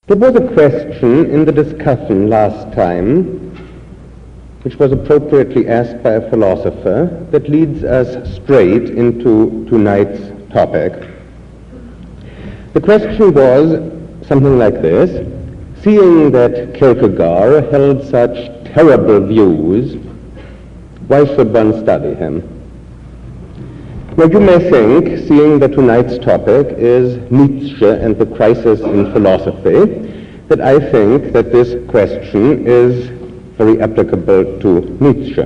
There was a question in the discussion last time, which was appropriately asked by a philosopher, that leads us straight into tonight's topic. The question was something like this: seeing that Kierkegaard held such terrible views, why should one study him? Now you may think, seeing that tonight's topic is Nietzsche and the crisis in philosophy, that I think that this question is very applicable to Nietzsche.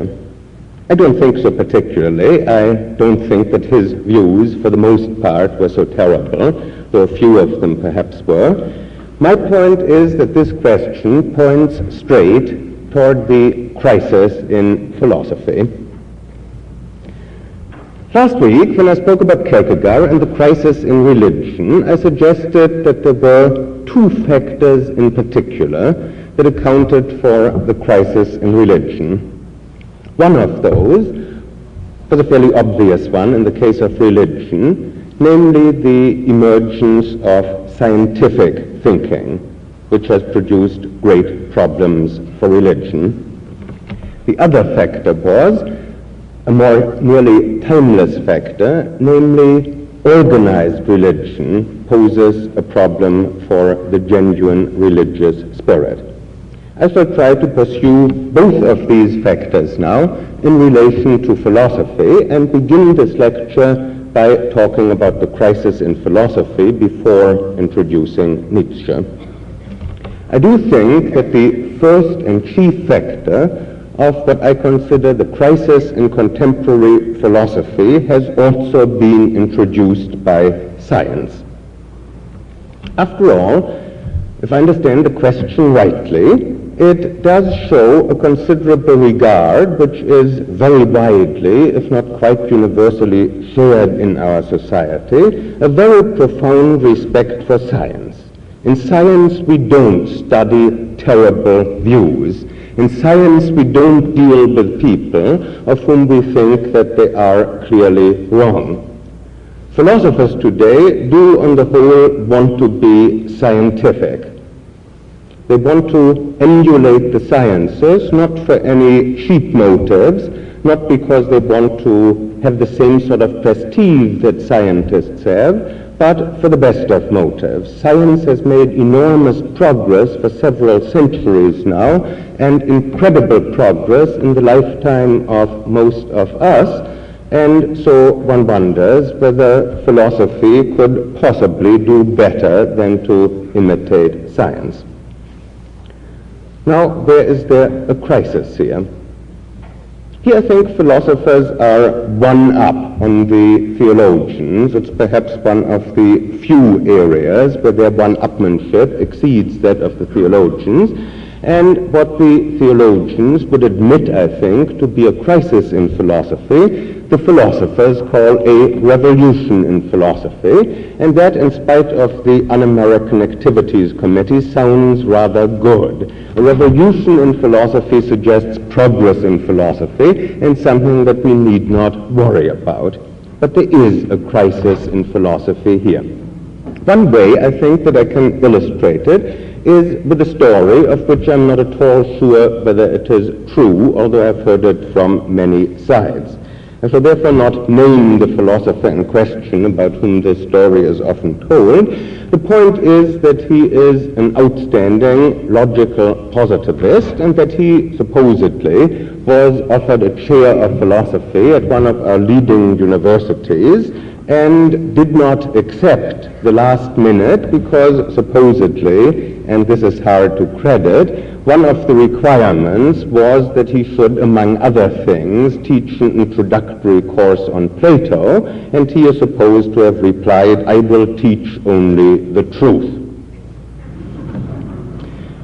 I don't think so particularly. I don't think that his views, for the most part, were so terrible, though a few of them perhaps were. My point is that this question points straight toward the crisis in philosophy. Last week, when I spoke about Kierkegaard and the crisis in religion, I suggested that there were two factors in particular that accounted for the crisis in religion. One of those was a fairly obvious one in the case of religion, namely the emergence of scientific thinking, which has produced great problems for religion. The other factor was a more nearly timeless factor, namely organized religion poses a problem for the genuine religious spirit. I shall try to pursue both of these factors now in relation to philosophy and begin this lecture by talking about the crisis in philosophy before introducing Nietzsche. I do think that the first and chief factor of what I consider the crisis in contemporary philosophy has also been introduced by science. After all, if I understand the question rightly, it does show a considerable regard, which is very widely, if not quite universally, shared in our society, a very profound respect for science. In science, we don't study terrible views. In science, we don't deal with people of whom we think that they are clearly wrong. Philosophers today do, on the whole, want to be scientific. They want to emulate the sciences, not for any cheap motives, not because they want to have the same sort of prestige that scientists have, but for the best of motives. Science has made enormous progress for several centuries now, and incredible progress in the lifetime of most of us, and so one wonders whether philosophy could possibly do better than to imitate science. Now, where is there a crisis here? Here I think philosophers are one up on the theologians. It's perhaps one of the few areas where their one-upmanship exceeds that of the theologians, and what the theologians would admit, I think, to be a crisis in philosophy, the philosophers call a revolution in philosophy, and that, in spite of the Un-American Activities Committee, sounds rather good. A revolution in philosophy suggests progress in philosophy, and something that we need not worry about. But there is a crisis in philosophy here. One way, I think, that I can illustrate it is with a story of which I'm not at all sure whether it is true, although I've heard it from many sides. I shall therefore not name the philosopher in question about whom this story is often told. The point is that he is an outstanding logical positivist, and that he supposedly was offered a chair of philosophy at one of our leading universities and did not accept the last minute because supposedly, and this is hard to credit, one of the requirements was that he should, among other things, teach an introductory course on Plato, and he is supposed to have replied, "I will teach only the truth."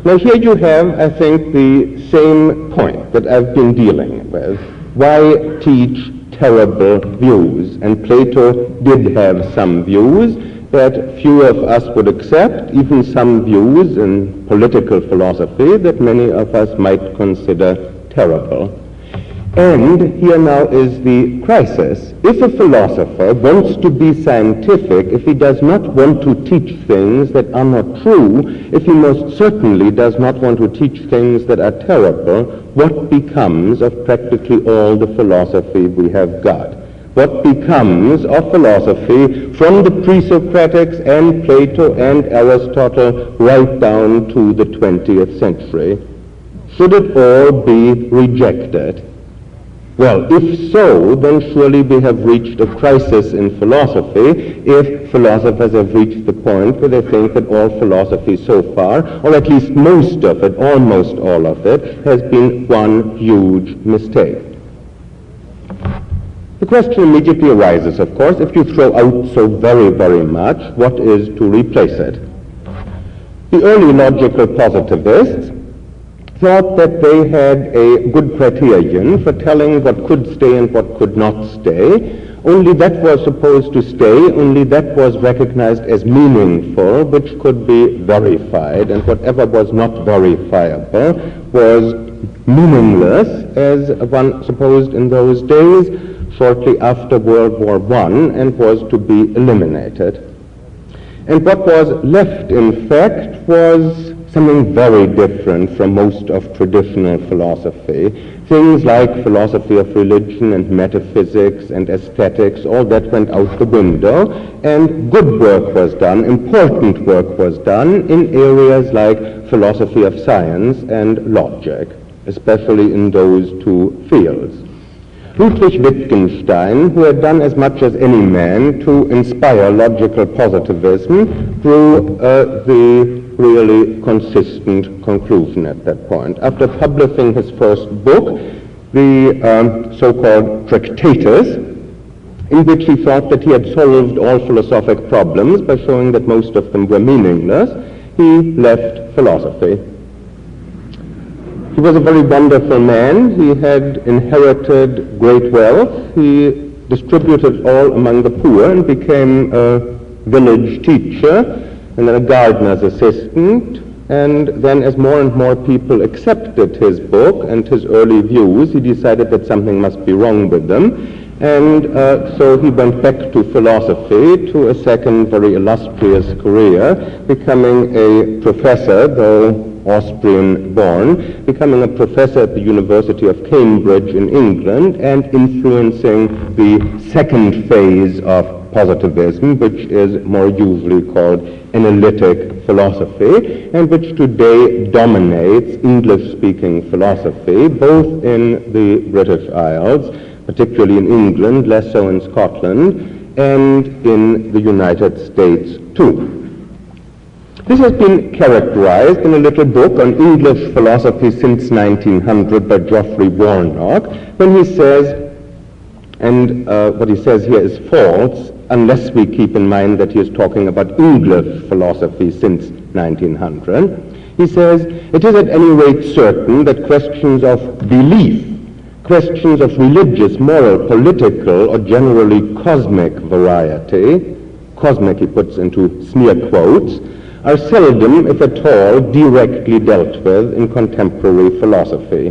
Now here you have, I think, the same point that I've been dealing with. Why teach terrible views? And Plato did have some views that few of us would accept, even some views in political philosophy that many of us might consider terrible. And here now is the crisis. If a philosopher wants to be scientific, if he does not want to teach things that are not true, if he most certainly does not want to teach things that are terrible, what becomes of practically all the philosophy we have got? What becomes of philosophy from the pre-Socratics and Plato and Aristotle right down to the 20th century? Should it all be rejected? Well, if so, then surely we have reached a crisis in philosophy if philosophers have reached the point where they think that all philosophy so far, or at least most of it, almost all of it, has been one huge mistake. The question immediately arises, of course, if you throw out so very, very much, what is to replace it? The early logical positivists thought that they had a good criterion for telling what could stay and what could not stay. Only that was supposed to stay, only that was recognized as meaningful, which could be verified, and whatever was not verifiable was meaningless, as one supposed in those days, shortly after World War I, and was to be eliminated. And what was left, in fact, was something very different from most of traditional philosophy. Things like philosophy of religion and metaphysics and aesthetics, all that went out the window, and good work was done, important work was done in areas like philosophy of science and logic, especially in those two fields. Ludwig Wittgenstein, who had done as much as any man to inspire logical positivism, drew the really consistent conclusion at that point. After publishing his first book, the so-called Tractatus, in which he thought that he had solved all philosophic problems by showing that most of them were meaningless, he left philosophy. He was a very wonderful man. He had inherited great wealth. He distributed all among the poor and became a village teacher and then a gardener's assistant. And then as more and more people accepted his book and his early views, he decided that something must be wrong with them. And so he went back to philosophy, to a second very illustrious career, becoming a professor, though Austrian-born, becoming a professor at the University of Cambridge in England and influencing the second phase of positivism, which is more usually called analytic philosophy, and which today dominates English-speaking philosophy, both in the British Isles, particularly in England, less so in Scotland, and in the United States too. This has been characterized in a little book on English philosophy since 1900 by Geoffrey Warnock, when he says, and what he says here is false, unless we keep in mind that he is talking about English philosophy since 1900. He says, it is at any rate certain that questions of belief, questions of religious, moral, political, or generally cosmic variety, cosmic he puts into sneer quotes, are seldom, if at all, directly dealt with in contemporary philosophy.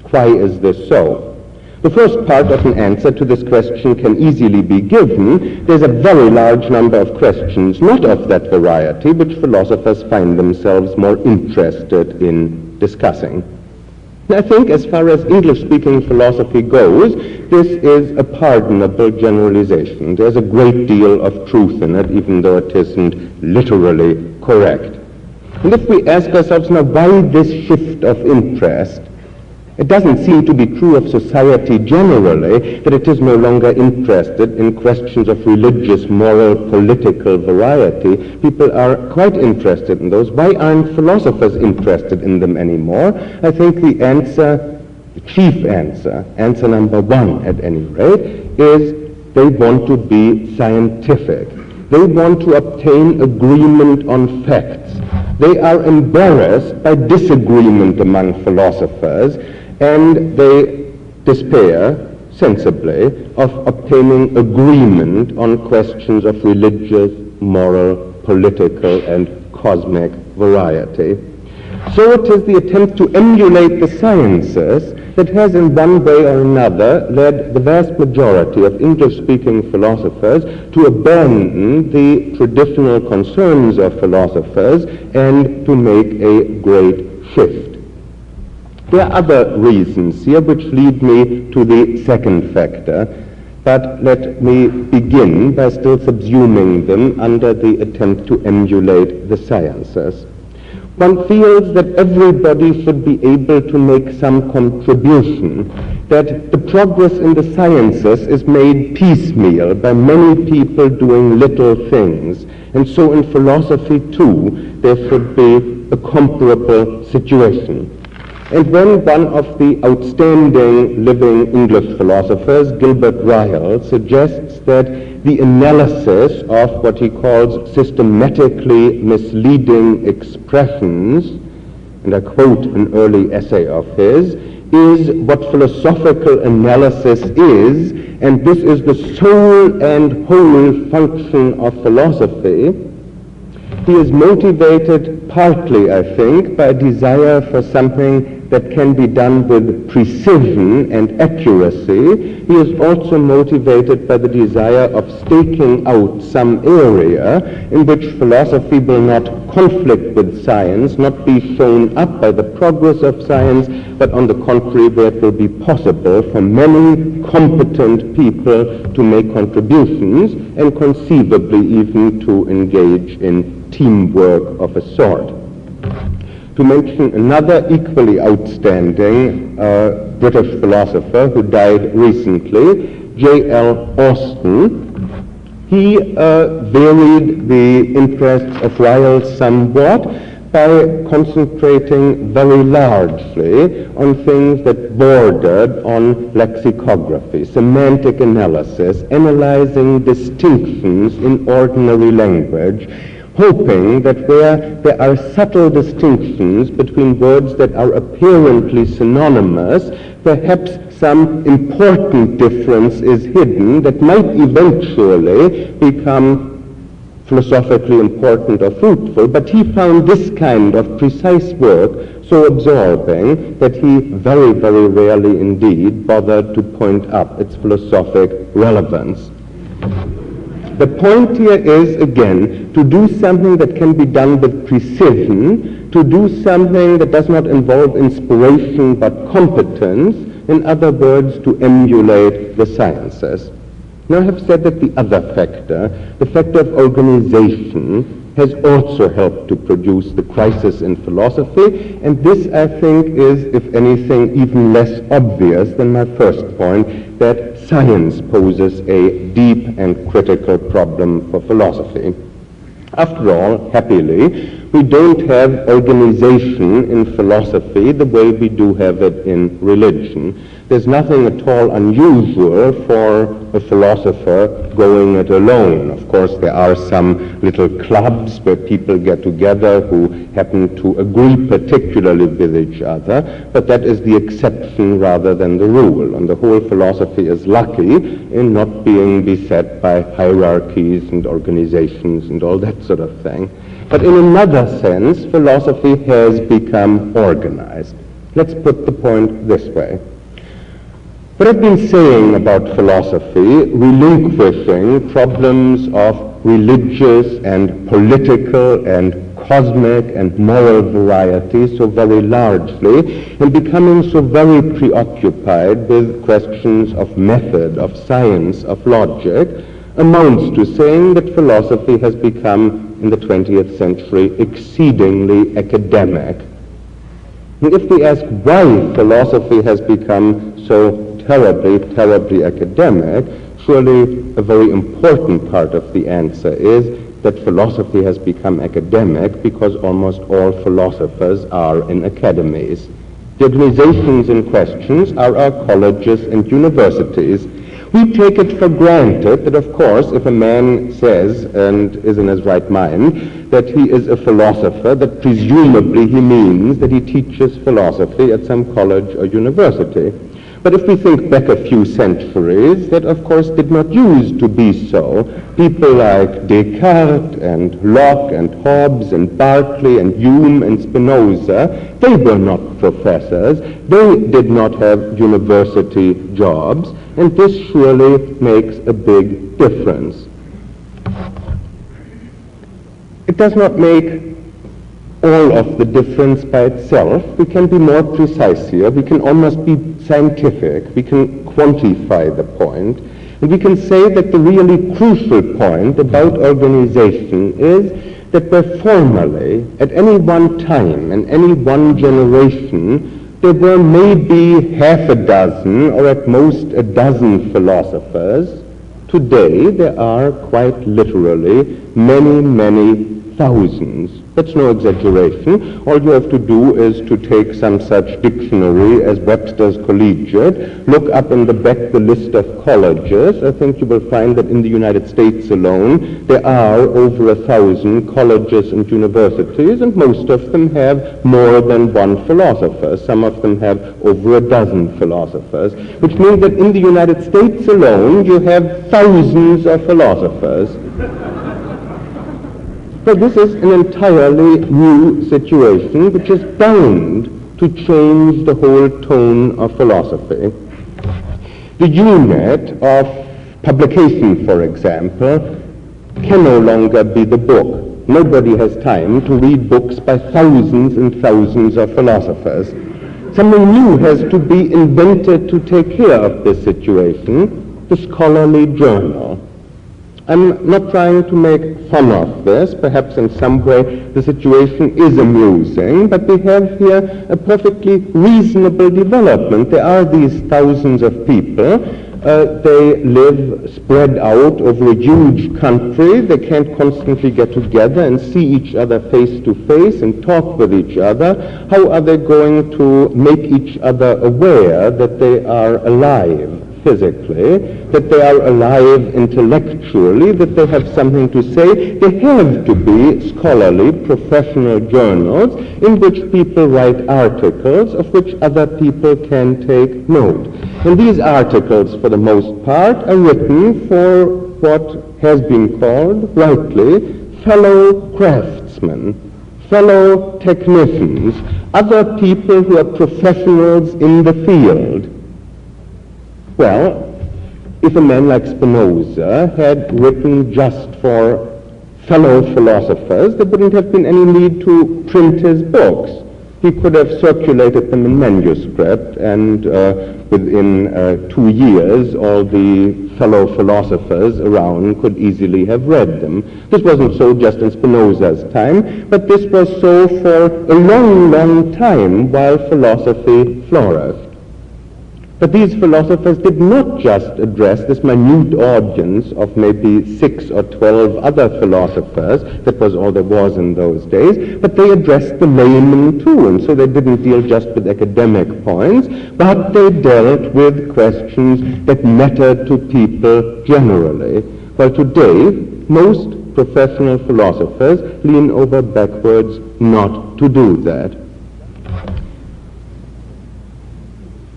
Why is this so? The first part of an answer to this question can easily be given. There's a very large number of questions, not of that variety, which philosophers find themselves more interested in discussing. I think as far as English-speaking philosophy goes, this is a pardonable generalization. There's a great deal of truth in it, even though it isn't literally correct. And if we ask ourselves now, why this shift of interest? It doesn't seem to be true of society generally, that it is no longer interested in questions of religious, moral, political variety. People are quite interested in those. Why aren't philosophers interested in them anymore? I think the answer, the chief answer, answer number one at any rate, is they want to be scientific. They want to obtain agreement on facts. They are embarrassed by disagreement among philosophers, and they despair, sensibly, of obtaining agreement on questions of religious, moral, political, and cosmic variety. So it is the attempt to emulate the sciences that has in one way or another led the vast majority of English-speaking philosophers to abandon the traditional concerns of philosophers and to make a great shift. There are other reasons here which lead me to the second factor, but let me begin by still subsuming them under the attempt to emulate the sciences. One feels that everybody should be able to make some contribution, that the progress in the sciences is made piecemeal by many people doing little things, and so in philosophy too there should be a comparable situation. And when one of the outstanding living English philosophers, Gilbert Ryle, suggests that the analysis of what he calls systematically misleading expressions, and I quote an early essay of his, is what philosophical analysis is, and this is the sole and whole function of philosophy, he is motivated partly, I think, by a desire for something that can be done with precision and accuracy. He is also motivated by the desire of staking out some area in which philosophy will not conflict with science, not be shown up by the progress of science, but on the contrary, where it will be possible for many competent people to make contributions and conceivably even to engage in teamwork of a sort. To mention another equally outstanding British philosopher who died recently, J.L. Austin, he varied the interests of Ryle somewhat by concentrating very largely on things that bordered on lexicography, semantic analysis, analyzing distinctions in ordinary language, hoping that where there are subtle distinctions between words that are apparently synonymous, perhaps some important difference is hidden that might eventually become philosophically important or fruitful, but he found this kind of precise work so absorbing that he very, very rarely indeed bothered to point up its philosophic relevance. The point here is, again, to do something that can be done with precision, to do something that does not involve inspiration but competence, in other words, to emulate the sciences. Now I have said that the other factor, the factor of organization, has also helped to produce the crisis in philosophy, and this, I think, is, if anything, even less obvious than my first point, that science poses a deep and critical problem for philosophy. After all, happily, we don't have organization in philosophy the way we do have it in religion. There's nothing at all unusual for a philosopher going it alone. Of course, there are some little clubs where people get together who happen to agree particularly with each other, but that is the exception rather than the rule. On the whole, philosophy is lucky in not being beset by hierarchies and organizations and all that sort of thing. But in another sense, philosophy has become organized. Let's put the point this way. What I've been saying about philosophy, relinquishing problems of religious and political and cosmic and moral variety so very largely, and becoming so very preoccupied with questions of method, of science, of logic, amounts to saying that philosophy has become, in the 20th century, exceedingly academic. And if we ask why philosophy has become so terribly academic, surely a very important part of the answer is that philosophy has become academic because almost all philosophers are in academies. The organizations in question are our colleges and universities. We take it for granted that, of course, if a man says, and is in his right mind, that he is a philosopher, that presumably he means that he teaches philosophy at some college or university. But if we think back a few centuries, that of course did not used to be so. People like Descartes and Locke and Hobbes and Berkeley and Hume and Spinoza, they were not professors. They did not have university jobs, and this surely makes a big difference. It does not make all of the difference by itself. We can be more precise here. We can almost be scientific. We can quantify the point. And we can say that the really crucial point about organization is that where formerly, at any one time, in any one generation, there were maybe half a dozen or at most a dozen philosophers, today there are quite literally many, many thousands. That's no exaggeration. All you have to do is to take some such dictionary as Webster's Collegiate, look up in the back the list of colleges. I think you will find that in the United States alone there are over 1,000 colleges and universities, and most of them have more than one philosopher. Some of them have over a dozen philosophers, which means that in the United States alone you have thousands of philosophers. So this is an entirely new situation which is bound to change the whole tone of philosophy. The unit of publication, for example, can no longer be the book. Nobody has time to read books by thousands and thousands of philosophers. Something new has to be invented to take care of this situation, the scholarly journal. I'm not trying to make fun of this. Perhaps in some way the situation is amusing, but we have here a perfectly reasonable development. There are these thousands of people. They live spread out over a huge country. They can't constantly get together and see each other face to face and talk with each other. How are they going to make each other aware that they are alive physically, that they are alive intellectually, that they have something to say? They have to be scholarly, professional journals in which people write articles of which other people can take note. And these articles, for the most part, are written for what has been called, rightly, fellow craftsmen, fellow technicians, other people who are professionals in the field. Well, if a man like Spinoza had written just for fellow philosophers, there wouldn't have been any need to print his books. He could have circulated them in manuscript, and within 2 years all the fellow philosophers around could easily have read them. This wasn't so just in Spinoza's time, but this was so for a long, long time while philosophy flourished. But these philosophers did not just address this minute audience of maybe 6 or 12 other philosophers, that was all there was in those days, but they addressed the layman too, and so they didn't deal just with academic points, but they dealt with questions that mattered to people generally. Well, today, most professional philosophers lean over backwards not to do that.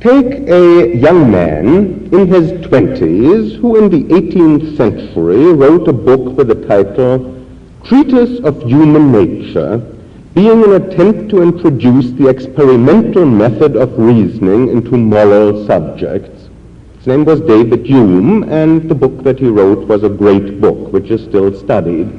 Take a young man in his 20s who in the 18th century wrote a book with the title Treatise of Human Nature, being an attempt to introduce the experimental method of reasoning into moral subjects. His name was David Hume, and the book that he wrote was a great book, which is still studied.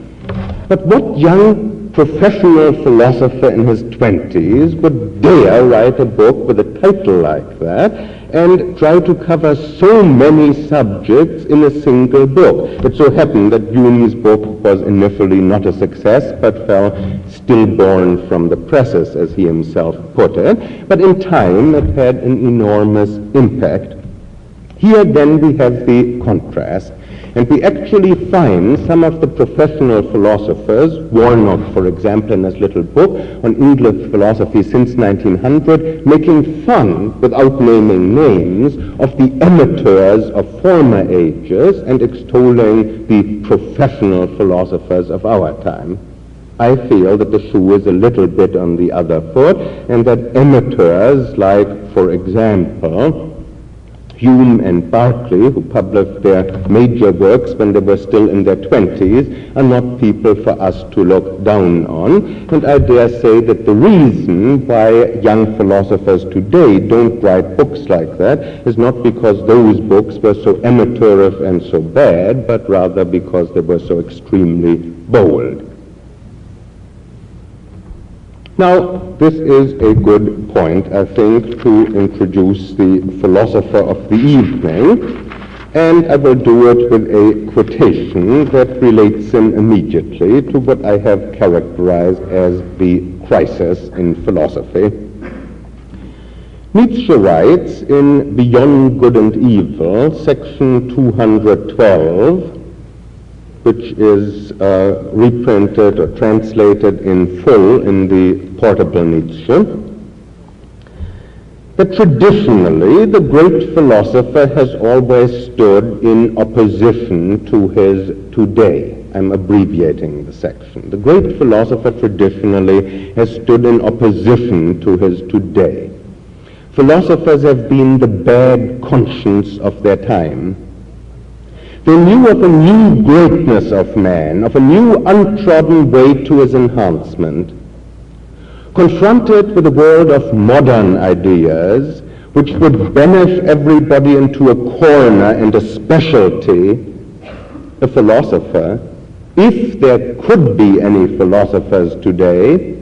But what young professional philosopher in his 20s would dare write a book with a title like that and try to cover so many subjects in a single book? It so happened that Hume's book was initially not a success, but fell stillborn from the presses, as he himself put it. But in time it had an enormous impact. Here then we have the contrast. And we actually find some of the professional philosophers, Warnock, for example, in his little book on English philosophy since 1900, making fun, without naming names, of the amateurs of former ages and extolling the professional philosophers of our time. I feel that the shoe is a little bit on the other foot, and that amateurs like, for example, Hume and Berkeley, who published their major works when they were still in their 20s, are not people for us to look down on. And I dare say that the reason why young philosophers today don't write books like that is not because those books were so amateurish and so bad, but rather because they were so extremely bold. Now, this is a good point, I think, to introduce the philosopher of the evening, and I will do it with a quotation that relates in immediately to what I have characterized as the crisis in philosophy. Nietzsche writes in Beyond Good and Evil, section 212, which is reprinted or translated in full in the portable Nietzsche, that traditionally the great philosopher has always stood in opposition to his today. I'm abbreviating the section. The great philosopher traditionally has stood in opposition to his today. Philosophers have been the bad conscience of their time. They knew of a new greatness of man, of a new untrodden way to his enhancement. Confronted with a world of modern ideas, which would banish everybody into a corner and a specialty, a philosopher, if there could be any philosophers today,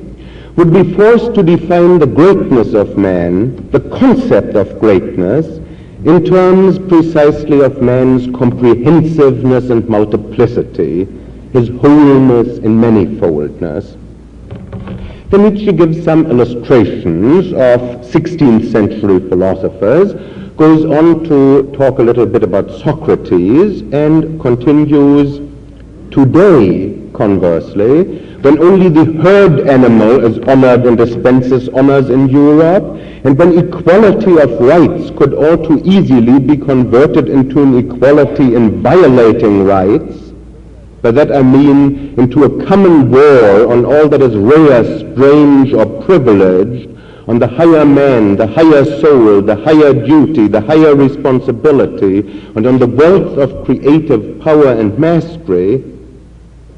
would be forced to define the greatness of man, the concept of greatness, in terms precisely of man's comprehensiveness and multiplicity, his wholeness and manifoldness. Then Nietzsche gives some illustrations of 16th century philosophers, goes on to talk a little bit about Socrates, and continues, today, conversely, when only the herd animal is honored and dispenses honors in Europe, and when equality of rights could all too easily be converted into an equality in violating rights, by that I mean into a common war on all that is rare, strange, or privileged, on the higher man, the higher soul, the higher duty, the higher responsibility, and on the wealth of creative power and mastery,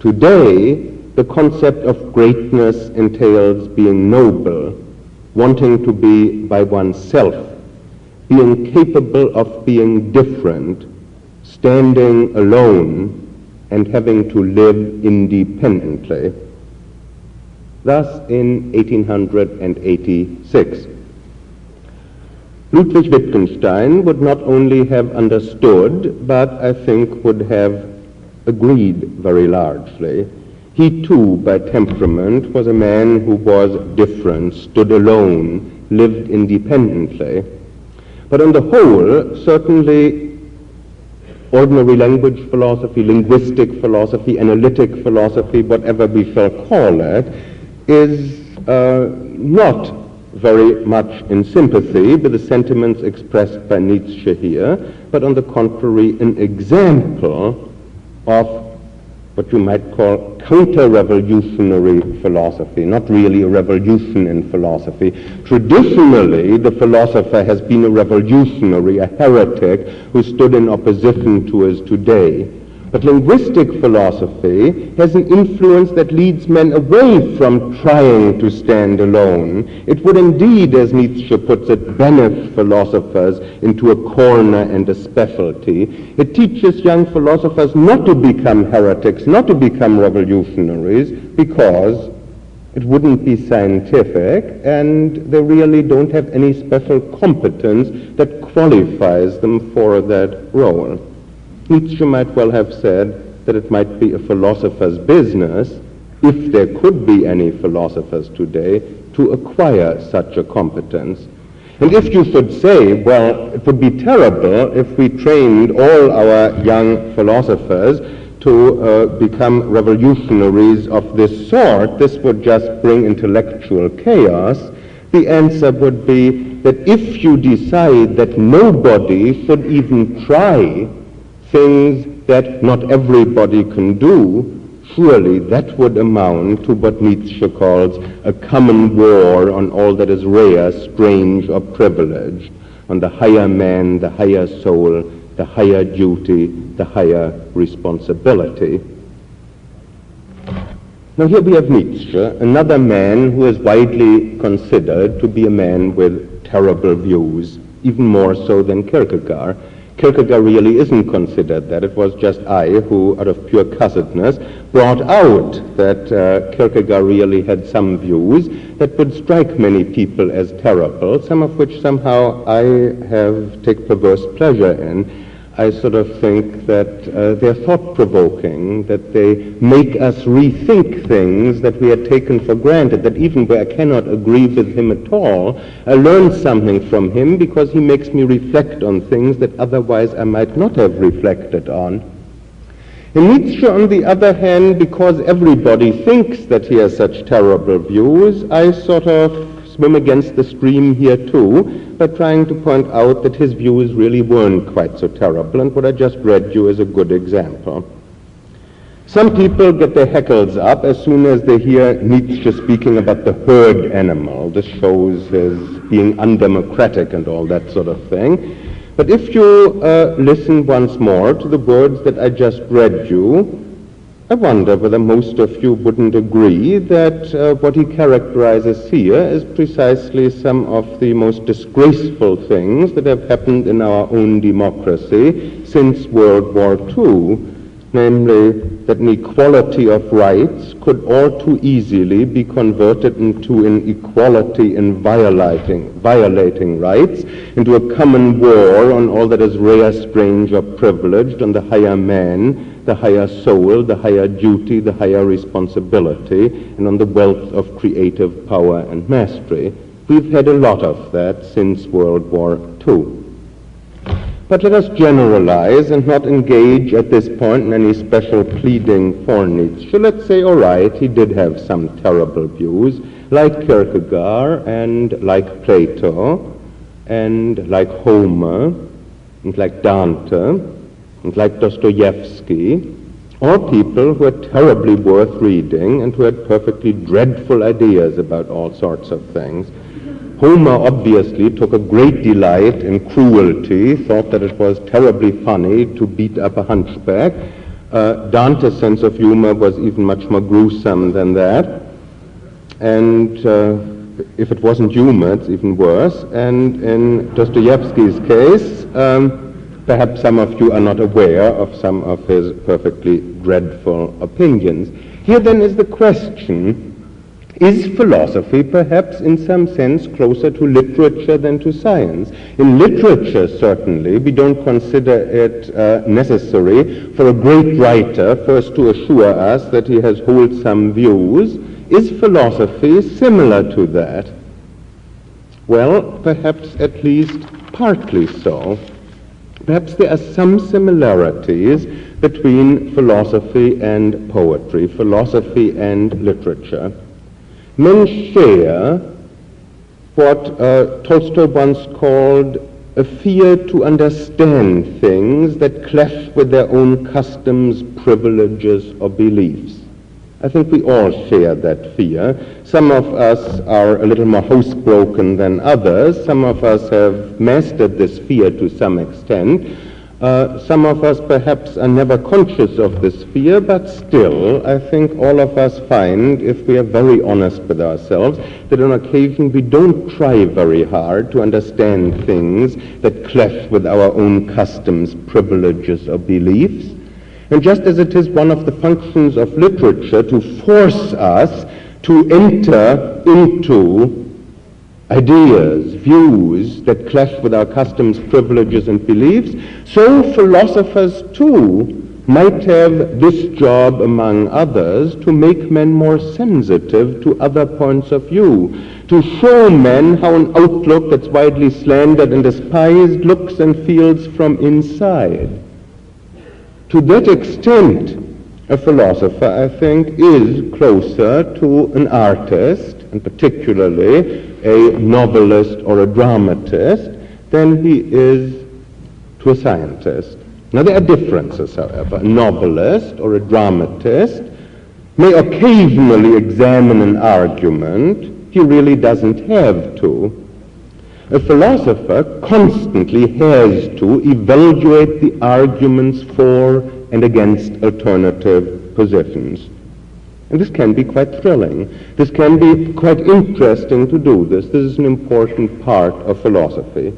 today the concept of greatness entails being noble, wanting to be by oneself, being capable of being different, standing alone, and having to live independently. Thus, in 1886, Ludwig Wittgenstein would not only have understood, but I think would have agreed very largely. He too, by temperament, was a man who was different, stood alone, lived independently. But on the whole, certainly ordinary language philosophy, linguistic philosophy, analytic philosophy, whatever we shall call it, is not very much in sympathy with the sentiments expressed by Nietzsche here, but on the contrary, an example of what you might call counter-revolutionary philosophy, not really a revolution in philosophy. Traditionally, the philosopher has been a revolutionary, a heretic, who stood in opposition to us today. But linguistic philosophy has an influence that leads men away from trying to stand alone. It would indeed, as Nietzsche puts it, banish philosophers into a corner and a specialty. It teaches young philosophers not to become heretics, not to become revolutionaries, because it wouldn't be scientific, and they really don't have any special competence that qualifies them for that role. Nietzsche might well have said that it might be a philosopher's business, if there could be any philosophers today, to acquire such a competence. And if you should say, well, it would be terrible if we trained all our young philosophers to become revolutionaries of this sort, this would just bring intellectual chaos, the answer would be that if you decide that nobody should even try things that not everybody can do, surely that would amount to what Nietzsche calls a common war on all that is rare, strange, or privileged. on the higher man, the higher soul, the higher duty, the higher responsibility. Now here we have Nietzsche, another man who is widely considered to be a man with terrible views, even more so than Kierkegaard. Kierkegaard really isn't considered that. It was just I who, out of pure cussedness, brought out that Kierkegaard really had some views that would strike many people as terrible, some of which somehow I take perverse pleasure in. I sort of think that they're thought-provoking, that they make us rethink things that we had taken for granted, that even where I cannot agree with him at all, I learn something from him because he makes me reflect on things that otherwise I might not have reflected on. In Nietzsche, on the other hand, because everybody thinks that he has such terrible views, I sort of swim against the stream here too, by trying to point out that his views really weren't quite so terrible, and what I just read you is a good example. Some people get their hackles up as soon as they hear Nietzsche speaking about the herd animal. This shows his being undemocratic and all that sort of thing. But if you listen once more to the words that I just read you, I wonder whether most of you wouldn't agree that what he characterizes here is precisely some of the most disgraceful things that have happened in our own democracy since World War II, namely that an equality of rights could all too easily be converted into an equality in violating rights, into a common war on all that is rare, strange, or privileged, on the higher man, the higher soul, the higher duty, the higher responsibility, and on the wealth of creative power and mastery. We've had a lot of that since World War II. But let us generalize and not engage at this point in any special pleading for Nietzsche. Let's say, all right, he did have some terrible views, like Kierkegaard and like Plato and like Homer and like Dante and like Dostoevsky, all people who are terribly worth reading and who had perfectly dreadful ideas about all sorts of things. Homer obviously took a great delight in cruelty, thought that it was terribly funny to beat up a hunchback. Dante's sense of humor was even much more gruesome than that. And if it wasn't humor, it's even worse. And in Dostoevsky's case, perhaps some of you are not aware of some of his perfectly dreadful opinions. Here then is the question, is philosophy perhaps in some sense closer to literature than to science? In literature, certainly, we don't consider it necessary for a great writer first to assure us that he has wholesome views. Is philosophy similar to that? Well, perhaps at least partly so. Perhaps there are some similarities between philosophy and poetry, philosophy and literature. Men share what Tolstoy once called a fear to understand things that clash with their own customs, privileges, or beliefs. I think we all share that fear. Some of us are a little more housebroken than others. Some of us have mastered this fear to some extent. Some of us perhaps are never conscious of this fear, but still, I think all of us find, if we are very honest with ourselves, that on occasion we don't try very hard to understand things that clash with our own customs, privileges, or beliefs. And just as it is one of the functions of literature to force us to enter into ideas, views that clash with our customs, privileges, and beliefs, so philosophers too might have this job, among others, to make men more sensitive to other points of view, to show men how an outlook that's widely slandered and despised looks and feels from inside. To that extent, a philosopher, I think, is closer to an artist, and particularly a novelist or a dramatist, than he is to a scientist. Now, there are differences, however. A novelist or a dramatist may occasionally examine an argument. He really doesn't have to. A philosopher constantly has to evaluate the arguments for and against alternative positions. And this can be quite thrilling. This can be quite interesting to do this. This is an important part of philosophy.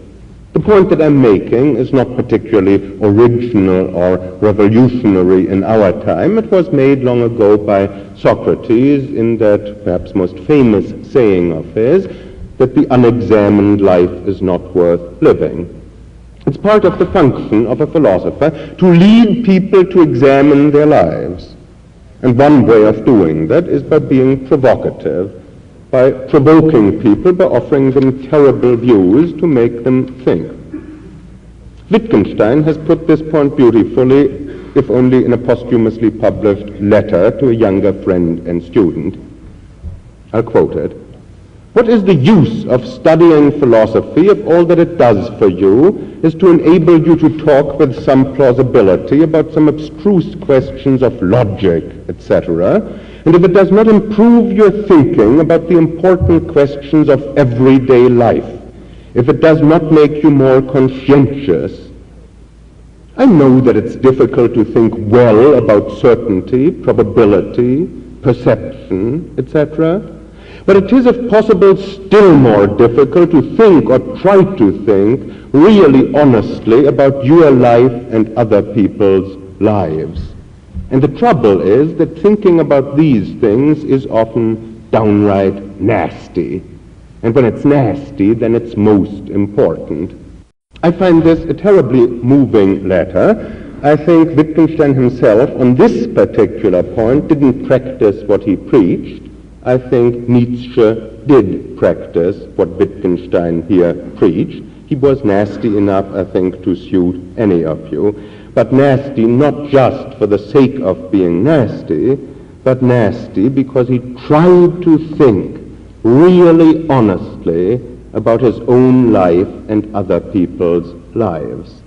The point that I'm making is not particularly original or revolutionary in our time. It was made long ago by Socrates in that perhaps most famous saying of his, that the unexamined life is not worth living. It's part of the function of a philosopher to lead people to examine their lives. And one way of doing that is by being provocative, by provoking people, by offering them terrible views to make them think. Wittgenstein has put this point beautifully, if only in a posthumously published letter to a younger friend and student. I'll quote it. "What is the use of studying philosophy if all that it does for you is to enable you to talk with some plausibility about some abstruse questions of logic, etc., and if it does not improve your thinking about the important questions of everyday life, if it does not make you more conscientious?" I know that it's difficult to think well about certainty, probability, perception, etc., but it is, if possible, still more difficult to think or try to think really honestly about your life and other people's lives. And the trouble is that thinking about these things is often downright nasty. And when it's nasty, then it's most important. I find this a terribly moving letter. I think Wittgenstein himself, on this particular point, didn't practice what he preached. I think Nietzsche did practice what Wittgenstein here preached. He was nasty enough, I think, to suit any of you. But nasty not just for the sake of being nasty, but nasty because he tried to think really honestly about his own life and other people's lives.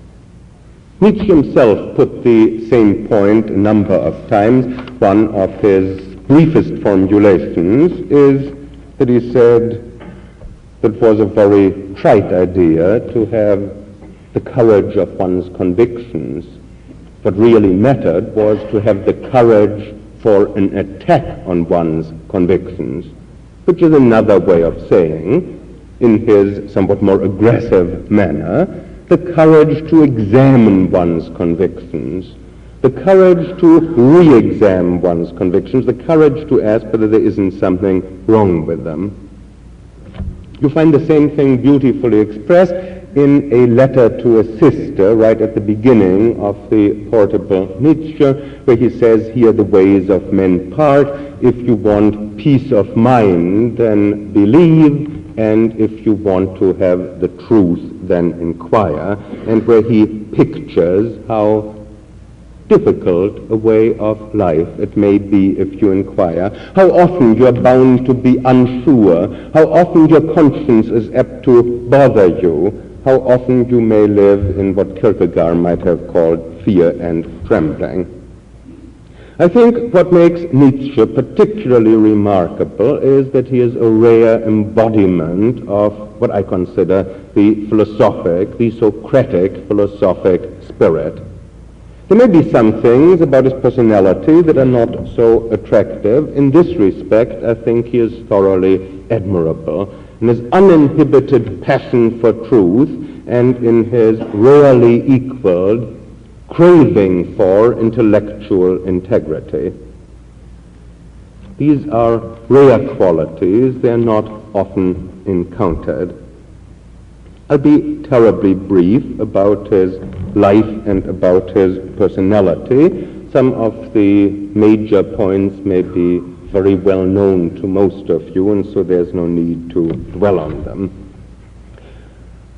Nietzsche himself put the same point a number of times. One of his briefest formulations is that he said that it was a very trite idea to have the courage of one's convictions. What really mattered was to have the courage for an attack on one's convictions, which is another way of saying, in his somewhat more aggressive manner, the courage to examine one's convictions, the courage to re-examine one's convictions, the courage to ask whether there isn't something wrong with them. You find the same thing beautifully expressed in a letter to a sister right at the beginning of the portable Nietzsche, where he says, "Here the ways of men part. If you want peace of mind, then believe, and if you want to have the truth, then inquire," and where he pictures how difficult a way of life it may be if you inquire, how often you are bound to be unsure, how often your conscience is apt to bother you, how often you may live in what Kierkegaard might have called fear and trembling. I think what makes Nietzsche particularly remarkable is that he is a rare embodiment of what I consider the philosophic, the Socratic philosophic spirit. There may be some things about his personality that are not so attractive. In this respect, I think he is thoroughly admirable. In his uninhibited passion for truth and in his rarely equaled craving for intellectual integrity. These are rare qualities. They are not often encountered. I'll be terribly brief about his life and about his personality. Some of the major points may be very well known to most of you, and so there's no need to dwell on them.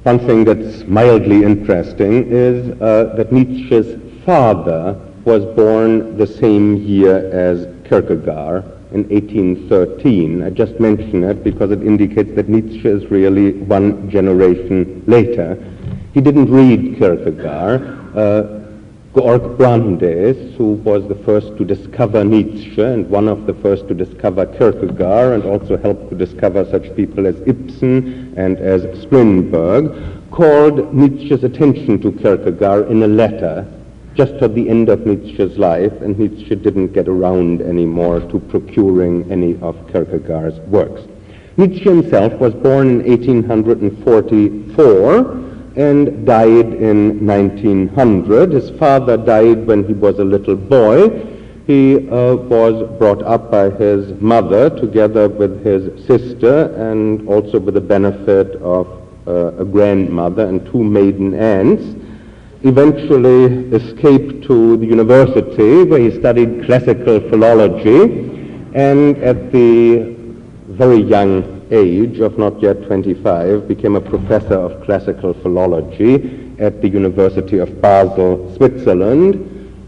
One thing that's mildly interesting is that Nietzsche's father was born the same year as Kierkegaard, in 1813. I just mention it because it indicates that Nietzsche is really one generation later. He didn't read Kierkegaard. Georg Brandes, who was the first to discover Nietzsche and one of the first to discover Kierkegaard, and also helped to discover such people as Ibsen and as Strindberg, called Nietzsche's attention to Kierkegaard in a letter just at the end of Nietzsche's life, and Nietzsche didn't get around anymore to procuring any of Kierkegaard's works. Nietzsche himself was born in 1844 and died in 1900. His father died when he was a little boy. He was brought up by his mother together with his sister and also with the benefit of a grandmother and two maiden aunts. Eventually escaped to the university where he studied classical philology, and at the very young age of not yet 25 became a professor of classical philology at the University of Basel, Switzerland.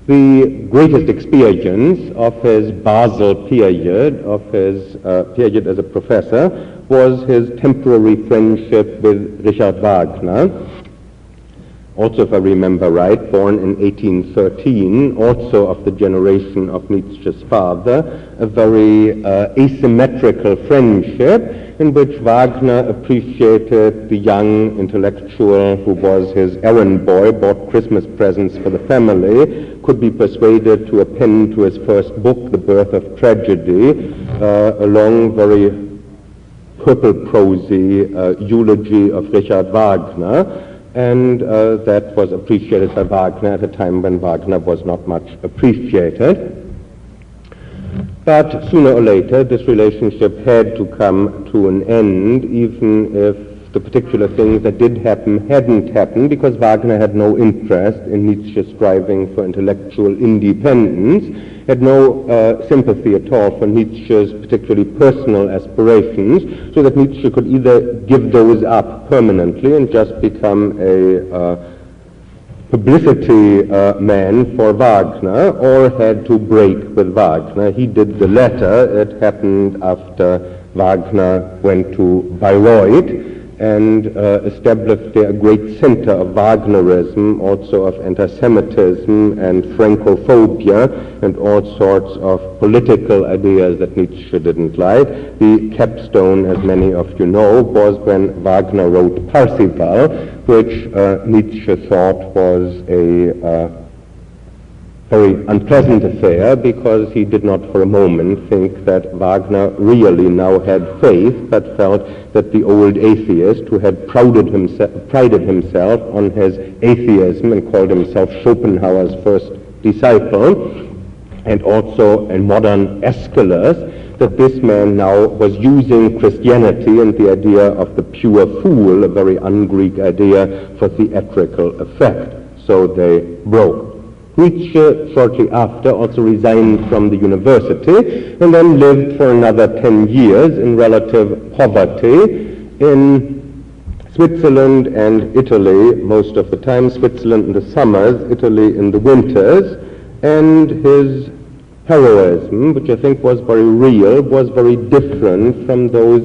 The greatest experience of his Basel period, of his period as a professor, was his temporary friendship with Richard Wagner, also, if I remember right, born in 1813, also of the generation of Nietzsche's father, a very asymmetrical friendship in which Wagner appreciated the young intellectual who was his errand boy, bought Christmas presents for the family, could be persuaded to append to his first book, The Birth of Tragedy, a long, very purple-prosy eulogy of Richard Wagner, and that was appreciated by Wagner at a time when Wagner was not much appreciated. But sooner or later, this relationship had to come to an end, even if the particular things that did happen hadn't happened, because Wagner had no interest in Nietzsche striving for intellectual independence, had no sympathy at all for Nietzsche's particularly personal aspirations, so that Nietzsche could either give those up permanently and just become a publicity man for Wagner, or had to break with Wagner. He did the latter. It happened after Wagner went to Bayreuth and established there a great center of Wagnerism, also of anti-Semitism and Francophobia and all sorts of political ideas that Nietzsche didn't like. The capstone, as many of you know, was when Wagner wrote Parsifal, which Nietzsche thought was a very unpleasant affair, because he did not for a moment think that Wagner really now had faith, but felt that the old atheist who had prided himself on his atheism and called himself Schopenhauer's first disciple, and also a modern Aeschylus, that this man now was using Christianity and the idea of the pure fool, a very un-Greek idea, for theatrical effect. So they broke. Nietzsche, shortly after, also resigned from the university and then lived for another 10 years in relative poverty in Switzerland and Italy most of the time, Switzerland in the summers, Italy in the winters, and his heroism, which I think was very real, was very different from those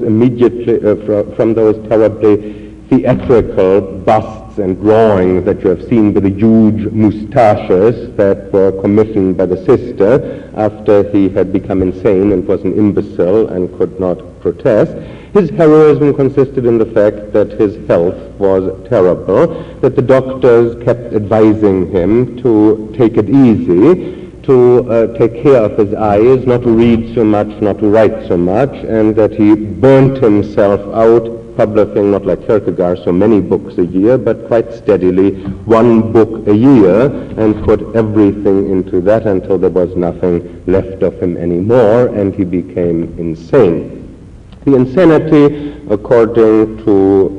from those terribly theatrical busts and drawings that you have seen with the huge moustaches that were commissioned by the sister after he had become insane and was an imbecile and could not protest. His heroism consisted in the fact that his health was terrible, that the doctors kept advising him to take it easy, to take care of his eyes, not to read so much, not to write so much, and that he burnt himself out publishing, not like Kierkegaard, so many books a year, but quite steadily one book a year, and put everything into that until there was nothing left of him anymore, and he became insane. The insanity, according to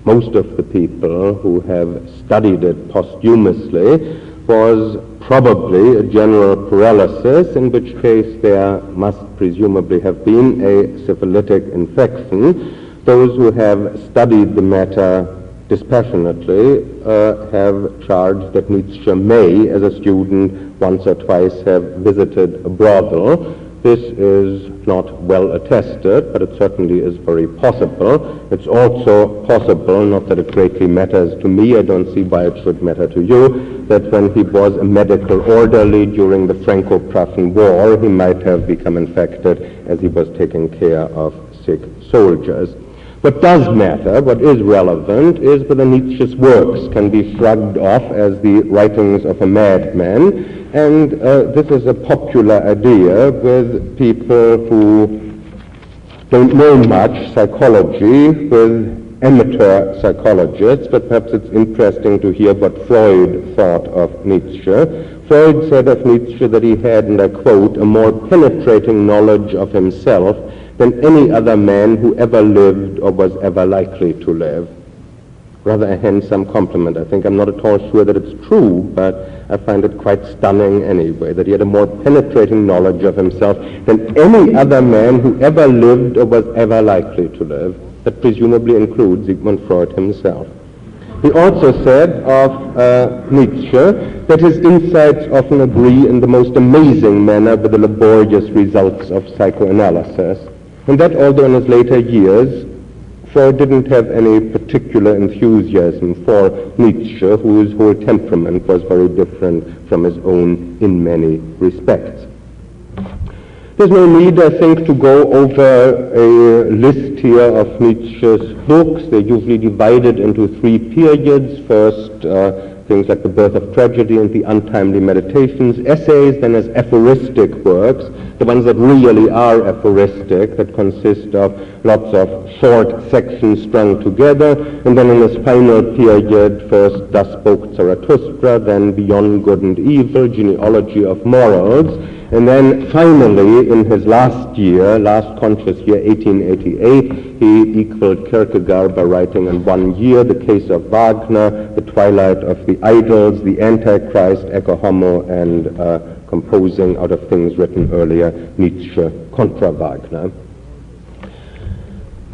most of the people who have studied it posthumously, was probably a general paralysis, in which case there must presumably have been a syphilitic infection. Those who have studied the matter dispassionately have charged that Nietzsche may, as a student, once or twice have visited a brothel, This is not well attested, but it certainly is very possible. It's also possible, not that it greatly matters to me, I don't see why it should matter to you, that when he was a medical orderly during the Franco-Prussian War, he might have become infected as he was taking care of sick soldiers. What does matter, what is relevant, is whether Nietzsche's works can be shrugged off as the writings of a madman. And this is a popular idea with people who don't know much psychology, with amateur psychologists, but perhaps it's interesting to hear what Freud thought of Nietzsche. Freud said of Nietzsche that he had, and I quote, a more penetrating knowledge of himself than any other man who ever lived or was ever likely to live. Rather a handsome compliment. I think I'm not at all sure that it's true, but I find it quite stunning anyway, that he had a more penetrating knowledge of himself than any other man who ever lived or was ever likely to live. That presumably includes Sigmund Freud himself. He also said of Nietzsche that his insights often agree in the most amazing manner with the laborious results of psychoanalysis. And that although in his later years Freud didn't have any particular enthusiasm for Nietzsche, whose whole temperament was very different from his own in many respects. There's no need, I think, to go over a list here of Nietzsche's books. They're usually divided into three periods. First, things like The Birth of Tragedy and The Untimely Meditations, essays, then as aphoristic works, the ones that really are aphoristic, that consist of lots of short sections strung together, and then in his final period, first Thus Spoke Zarathustra, then Beyond Good and Evil, Genealogy of Morals, and then finally, in his last conscious year, 1888, he equaled Kierkegaard by writing in 1 year The Case of Wagner, The Twilight of the Idols, The Antichrist, Ecce Homo, and composing out of things written earlier, Nietzsche contra Wagner.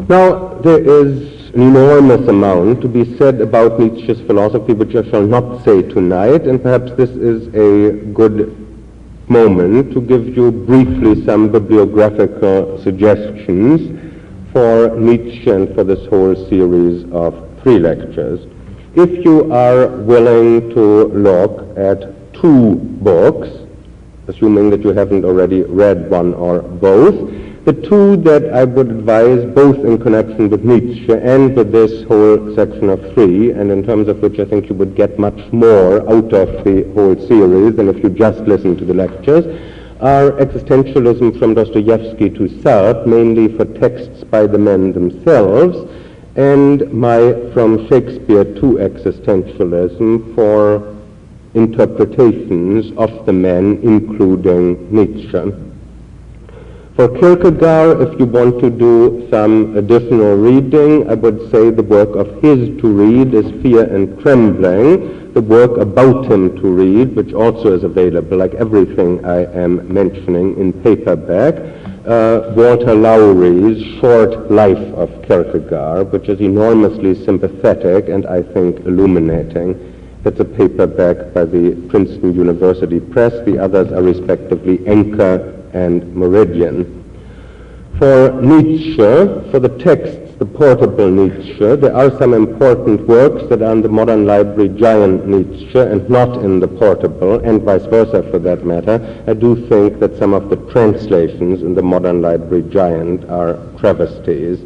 Now, there is an enormous amount to be said about Nietzsche's philosophy, which I shall not say tonight, and perhaps this is a good moment to give you briefly some bibliographical suggestions for Nietzsche and for this whole series of 3 lectures. If you are willing to look at 2 books, assuming that you haven't already read one or both, the 2 that I would advise, both in connection with Nietzsche and with this whole section of 3, and in terms of which I think you would get much more out of the whole series than if you just listen to the lectures, are Existentialism from Dostoevsky to Sartre, mainly for texts by the men themselves, and my From Shakespeare to Existentialism for interpretations of the men, including Nietzsche. For Kierkegaard, if you want to do some additional reading, I would say the work of his to read is Fear and Trembling, the work about him to read, which also is available, like everything I am mentioning, in paperback, Walter Lowry's Short Life of Kierkegaard, which is enormously sympathetic and I think illuminating. That's a paperback by the Princeton University Press. The others are respectively Anchor and Meridian. For Nietzsche, for the texts, the portable Nietzsche, there are some important works that are in the Modern Library Giant Nietzsche and not in the portable, and vice versa for that matter. I do think that some of the translations in the Modern Library Giant are travesties.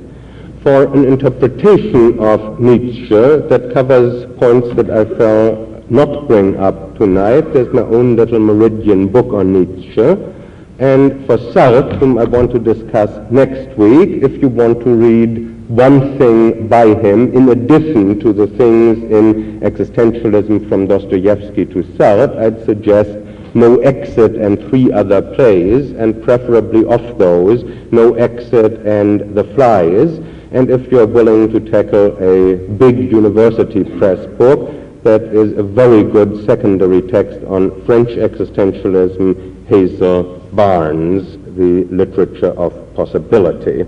For an interpretation of Nietzsche that covers points that I shall not bring up tonight, there's my own little Meridian book on Nietzsche. And for Sartre, whom I want to discuss next week, if you want to read one thing by him, in addition to the things in Existentialism from Dostoevsky to Sartre, I'd suggest No Exit and 3 other plays, and preferably of those, No Exit and The Flies. And if you're willing to tackle a big university press book, that is a very good secondary text on French existentialism, Hazel Barnes, The Literature of Possibility.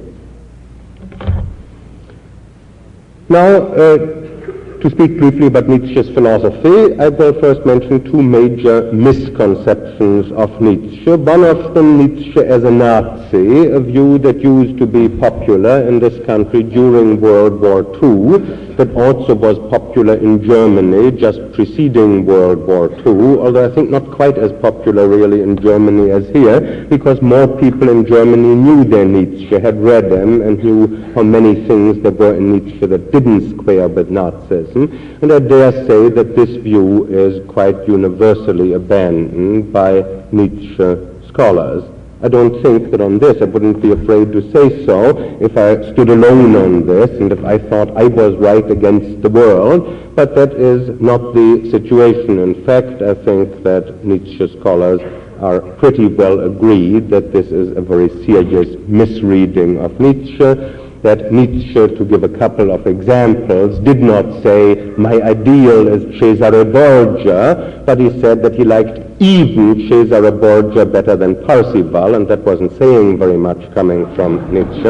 Now, To speak briefly about Nietzsche's philosophy, I will first mention two major misconceptions of Nietzsche. One of them, Nietzsche as a Nazi, a view that used to be popular in this country during World War II, that also was popular in Germany just preceding World War II, although I think not quite as popular really in Germany as here, because more people in Germany knew their Nietzsche, had read him, and knew how many things there were in Nietzsche that didn't square with Nazism. And I dare say that this view is quite universally abandoned by Nietzsche scholars. I don't think that on this, I wouldn't be afraid to say so, if I stood alone on this and if I thought I was right against the world, but that is not the situation. In fact, I think that Nietzsche scholars are pretty well agreed that this is a very serious misreading of Nietzsche, that Nietzsche, to give a couple of examples, did not say, my ideal is Cesare Borgia, but he said that he liked even Cesare Borgia better than Parzival, and that wasn't saying very much coming from Nietzsche.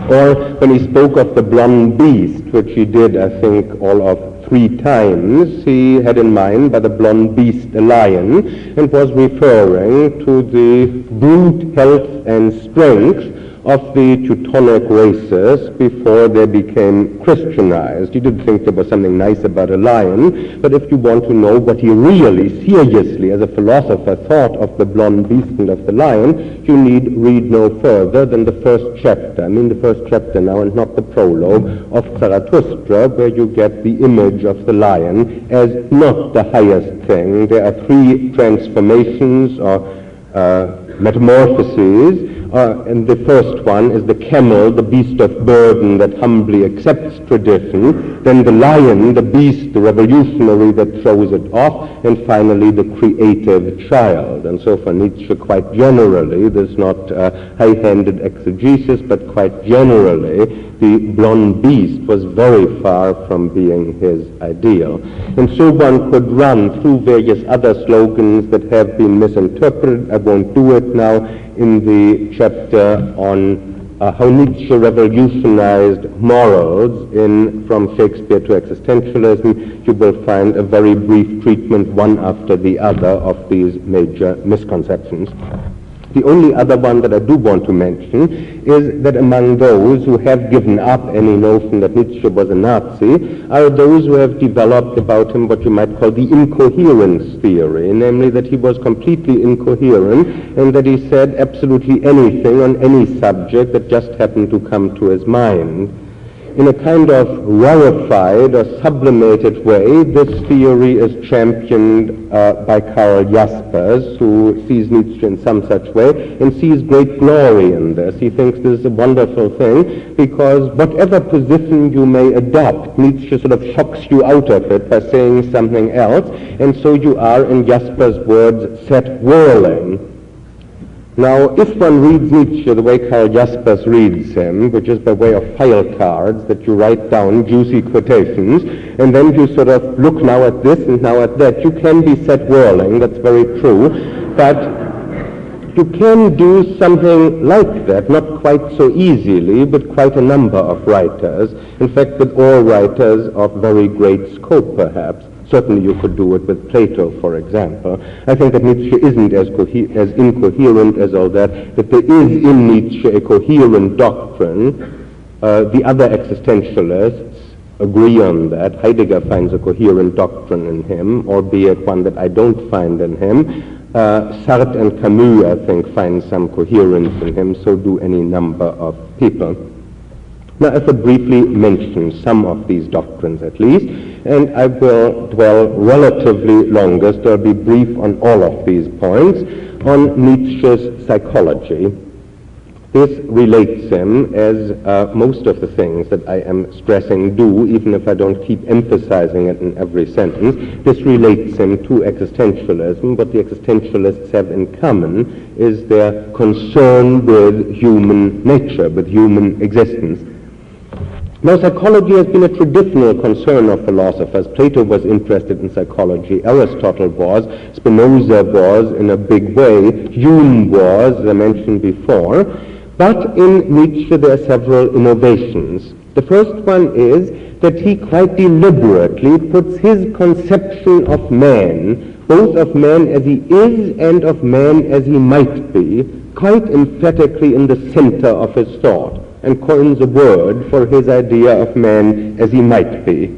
Or when he spoke of the blonde beast, which he did, I think, all of 3 times, he had in mind by the blonde beast a lion, and was referring to the brute health and strength of the Teutonic races before they became Christianized. He did think there was something nice about a lion, but if you want to know what he really seriously as a philosopher thought of the blonde beast and of the lion, you need read no further than the first chapter, I mean the first chapter now and not the prologue, of Zarathustra, where you get the image of the lion as not the highest thing. There are 3 transformations or metamorphoses, and the first one is the camel, the beast of burden that humbly accepts tradition, then the lion, the beast, the revolutionary that throws it off, and finally the creative child. And so for Nietzsche, quite generally, there's not high-handed exegesis, but quite generally, the blonde beast was very far from being his ideal. And so one could run through various other slogans that have been misinterpreted. I won't do it now. In the chapter on how Nietzsche revolutionized morals from Shakespeare to existentialism, you will find a very brief treatment, one after the other, of these major misconceptions. The only other one that I do want to mention is that among those who have given up any notion that Nietzsche was a Nazi are those who have developed about him what you might call the incoherence theory, namely that he was completely incoherent and that he said absolutely anything on any subject that just happened to come to his mind. In a kind of rarefied or sublimated way, this theory is championed by Karl Jaspers, who sees Nietzsche in some such way and sees great glory in this. He thinks this is a wonderful thing because whatever position you may adopt, Nietzsche sort of shocks you out of it by saying something else, and so you are, in Jaspers' words, set whirling. Now, if one reads Nietzsche the way Karl Jaspers reads him, which is by way of file cards that you write down juicy quotations, and then you sort of look now at this and now at that, you can be set whirling, that's very true, but you can do something like that, not quite so easily, but quite a number of writers, in fact with all writers of very great scope perhaps. Certainly you could do it with Plato, for example. I think that Nietzsche isn't as incoherent as all that there is in Nietzsche a coherent doctrine. The other existentialists agree on that. Heidegger finds a coherent doctrine in him, albeit one that I don't find in him. Sartre and Camus, I think, find some coherence in him, so do any number of people. Now, I will briefly mention some of these doctrines at least, and I will dwell relatively longest, I'll be brief on all of these points, on Nietzsche's psychology. This relates him, as most of the things that I am stressing do, even if I don't keep emphasizing it in every sentence, this relates him to existentialism. What the existentialists have in common is their concern with human nature, with human existence. Now, psychology has been a traditional concern of philosophers. Plato was interested in psychology, Aristotle was, Spinoza was in a big way, Hume was, as I mentioned before. But in Nietzsche there are several innovations. The first one is that he quite deliberately puts his conception of man, both of man as he is and of man as he might be, quite emphatically in the center of his thought, and coins a word for his idea of man as he might be.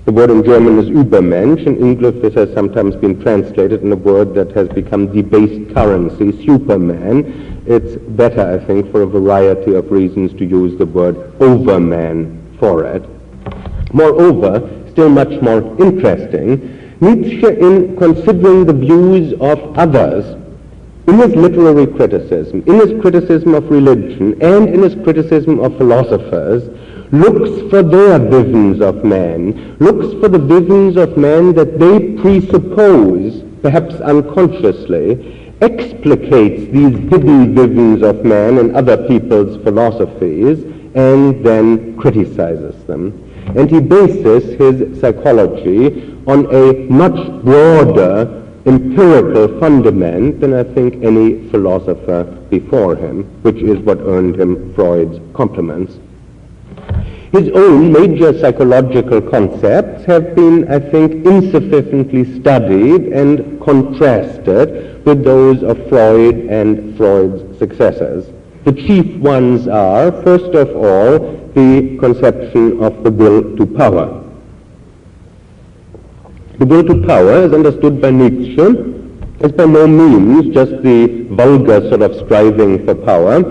The word in German is Übermensch. In English this has sometimes been translated in a word that has become debased currency, Superman. It's better, I think, for a variety of reasons to use the word Overman for it. Moreover, still much more interesting, Nietzsche, in considering the views of others, in his literary criticism, in his criticism of religion, and in his criticism of philosophers, looks for their visions of man, looks for the visions of man that they presuppose, perhaps unconsciously, explicates these hidden visions of man in other people's philosophies, and then criticizes them. And he bases his psychology on a much broader empirical fundament than I think any philosopher before him, which is what earned him Freud's compliments. His own major psychological concepts have been, I think, insufficiently studied and contrasted with those of Freud and Freud's successors. The chief ones are, first of all, the conception of the will to power. The will to power, as understood by Nietzsche, is by no means just the vulgar sort of striving for power,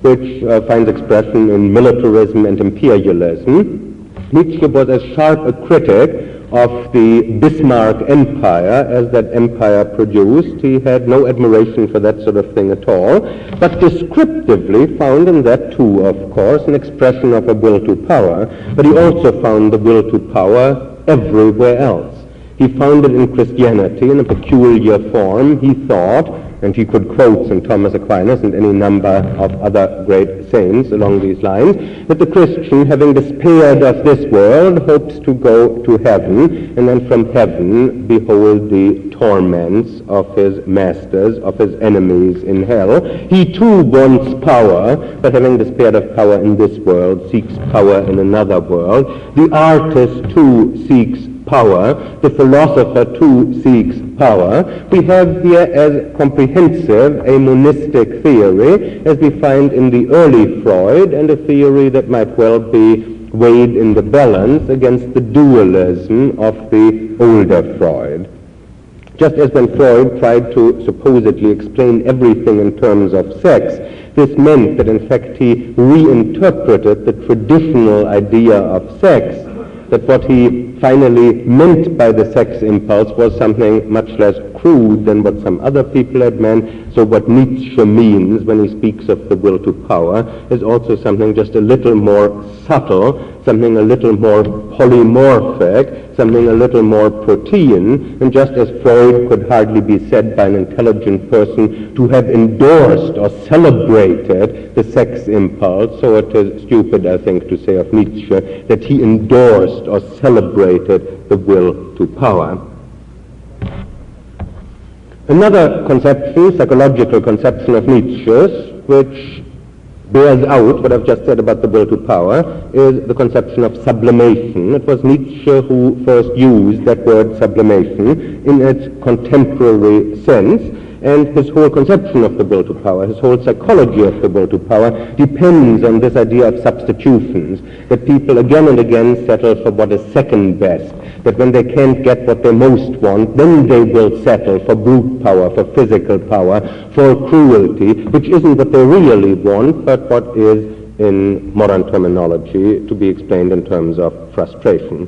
which finds expression in militarism and imperialism. Nietzsche was as sharp a critic of the Bismarck Empire as that empire produced. He had no admiration for that sort of thing at all, but descriptively found in that too, of course, an expression of a will to power, but he also found the will to power everywhere else. He found it in Christianity in a peculiar form, he thought, and he could quote St. Thomas Aquinas and any number of other great saints along these lines, that the Christian, having despaired of this world, hopes to go to heaven, and then from heaven behold the torments of his masters, of his enemies in hell. He too wants power, but having despaired of power in this world, seeks power in another world. The artist too seeks power, the philosopher too seeks power. We have here as comprehensive a monistic theory as we find in the early Freud, and a theory that might well be weighed in the balance against the dualism of the older Freud. Just as when Freud tried to supposedly explain everything in terms of sex, this meant that in fact he reinterpreted the traditional idea of sex, that what he finally meant by the sex impulse was something much less crude than what some other people had meant. So what Nietzsche means when he speaks of the will to power is also something just a little more subtle, something a little more polymorphic, something a little more protean, and just as Freud could hardly be said by an intelligent person to have endorsed or celebrated the sex impulse, so it is stupid, I think, to say of Nietzsche that he endorsed or celebrated the will to power. Another conception, psychological conception of Nietzsche's, which bears out what I've just said about the will to power, is the conception of sublimation. It was Nietzsche who first used that word sublimation in its contemporary sense, and his whole conception of the will to power, his whole psychology of the will to power depends on this idea of substitutions, that people again and again settle for what is second best, that when they can't get what they most want, then they will settle for brute power, for physical power, for cruelty, which isn't what they really want, but what is, in modern terminology, to be explained in terms of frustration.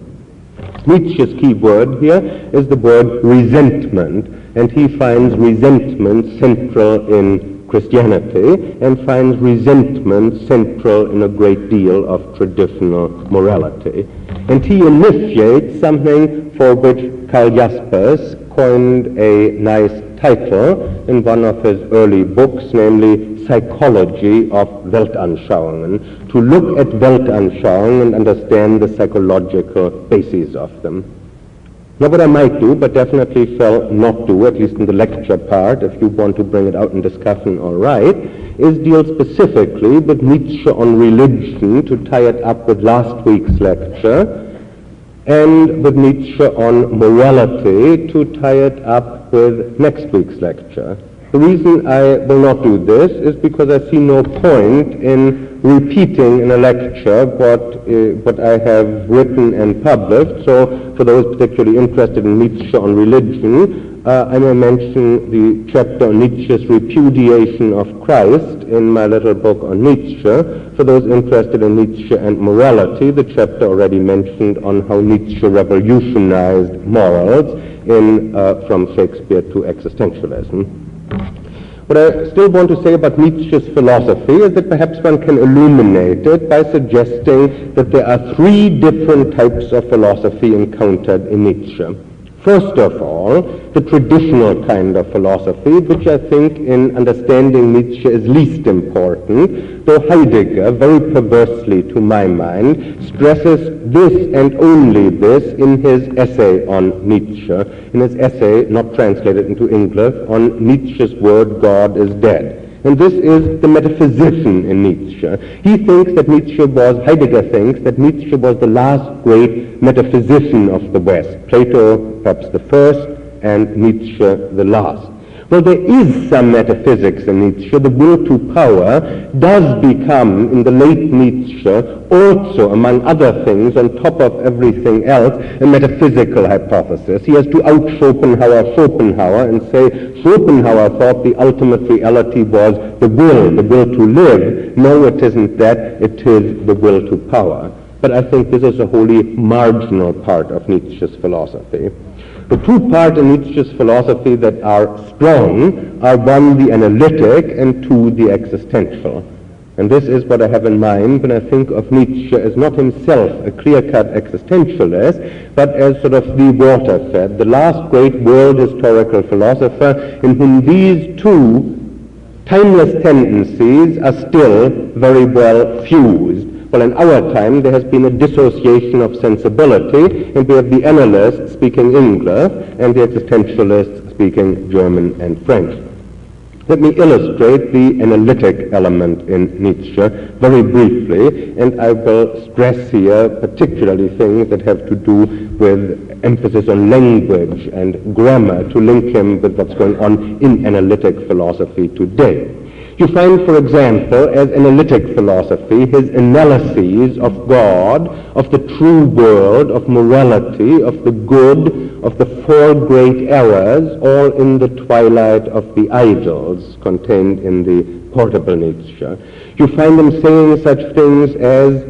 Nietzsche's key word here is the word resentment, and he finds resentment central in Christianity and finds resentment central in a great deal of traditional morality. And he initiates something for which Karl Jaspers coined a nice title in one of his early books, namely Psychology of Weltanschauungen, to look at Weltanschauungen and understand the psychological basis of them. Now what I might do, but definitely shall not do, at least in the lecture part, if you want to bring it out in discussion, all right, is deal specifically with Nietzsche on religion, to tie it up with last week's lecture, and with Nietzsche on morality, to tie it up with next week's lecture. The reason I will not do this is because I see no point in repeating in a lecture what I have written and published. So for those particularly interested in Nietzsche on religion, I may mention the chapter on Nietzsche's repudiation of Christ in my little book on Nietzsche. For those interested in Nietzsche and morality, the chapter already mentioned on how Nietzsche revolutionized morals in From Shakespeare to Existentialism. What I still want to say about Nietzsche's philosophy is that perhaps one can illuminate it by suggesting that there are three different types of philosophy encountered in Nietzsche. First of all, the traditional kind of philosophy, which I think in understanding Nietzsche is least important, though Heidegger, very perversely to my mind, stresses this and only this in his essay on Nietzsche, in his essay, not translated into English, on Nietzsche's word, God is dead. And this is the metaphysician in Nietzsche. He thinks that Heidegger thinks that Nietzsche was the last great metaphysician of the West. Plato, perhaps the first, and Nietzsche the last. Well, there is some metaphysics in Nietzsche. The will to power does become, in the late Nietzsche, also, among other things, on top of everything else, a metaphysical hypothesis. He has to out Schopenhauer and say, Schopenhauer thought the ultimate reality was the will to live. No, it isn't that, it is the will to power. But I think this is a wholly marginal part of Nietzsche's philosophy. The two parts in Nietzsche's philosophy that are strong are, one, the analytic, and two, the existential. And this is what I have in mind when I think of Nietzsche as not himself a clear-cut existentialist, but as sort of the watershed, the last great world historical philosopher in whom these two timeless tendencies are still very well fused. Well, in our time, there has been a dissociation of sensibility, and we have the analyst speaking English and the existentialist speaking German and French. Let me illustrate the analytic element in Nietzsche very briefly, and I will stress here particularly things that have to do with emphasis on language and grammar to link him with what's going on in analytic philosophy today. You find, for example, as analytic philosophy, his analyses of God, of the true world, of morality, of the good, of the four great errors, all in the twilight of the idols contained in the portable Nietzsche. You find them saying such things as,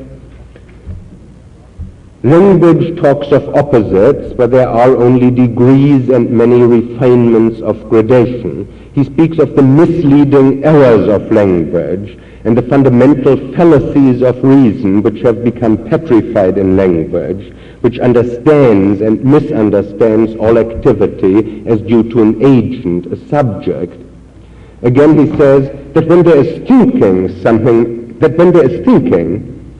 language talks of opposites, but there are only degrees and many refinements of gradation. He speaks of the misleading errors of language and the fundamental fallacies of reason which have become petrified in language, which understands and misunderstands all activity as due to an agent, a subject. Again, he says that when there is thinking,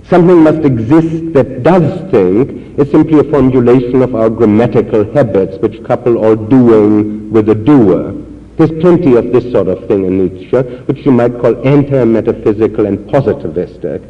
something must exist that does think is simply a formulation of our grammatical habits which couple all doing with a doer. There's plenty of this sort of thing in Nietzsche, which you might call anti-metaphysical and positivistic.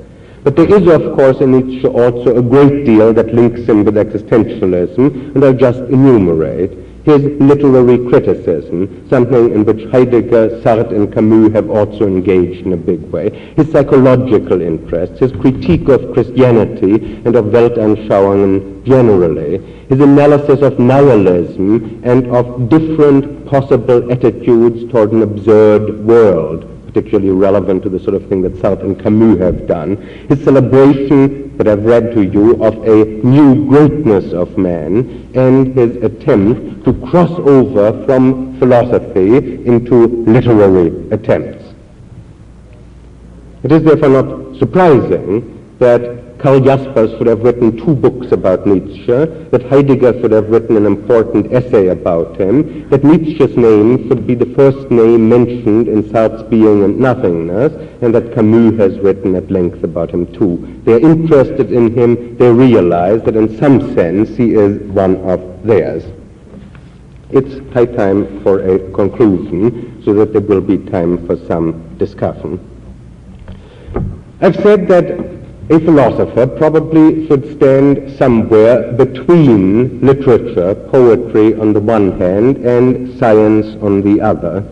But there is, of course, in Nietzsche also a great deal that links him with existentialism, and I'll just enumerate. His literary criticism, something in which Heidegger, Sartre, and Camus have also engaged in a big way. His psychological interests, his critique of Christianity and of Weltanschauungen generally. His analysis of nihilism and of different possible attitudes toward an absurd world, particularly relevant to the sort of thing that Sartre and Camus have done. His celebration, that I've read to you, of a new greatness of man, and his attempt to cross over from philosophy into literary attempts. It is therefore not surprising that Karl Jaspers should have written 2 books about Nietzsche, that Heidegger should have written an important essay about him, that Nietzsche's name should be the first name mentioned in Sartre's Being and Nothingness, and that Camus has written at length about him too. They're interested in him, they realize that in some sense he is one of theirs. it's high time for a conclusion so that there will be time for some discussion. I've said that a philosopher probably should stand somewhere between literature, poetry on the one hand, and science on the other.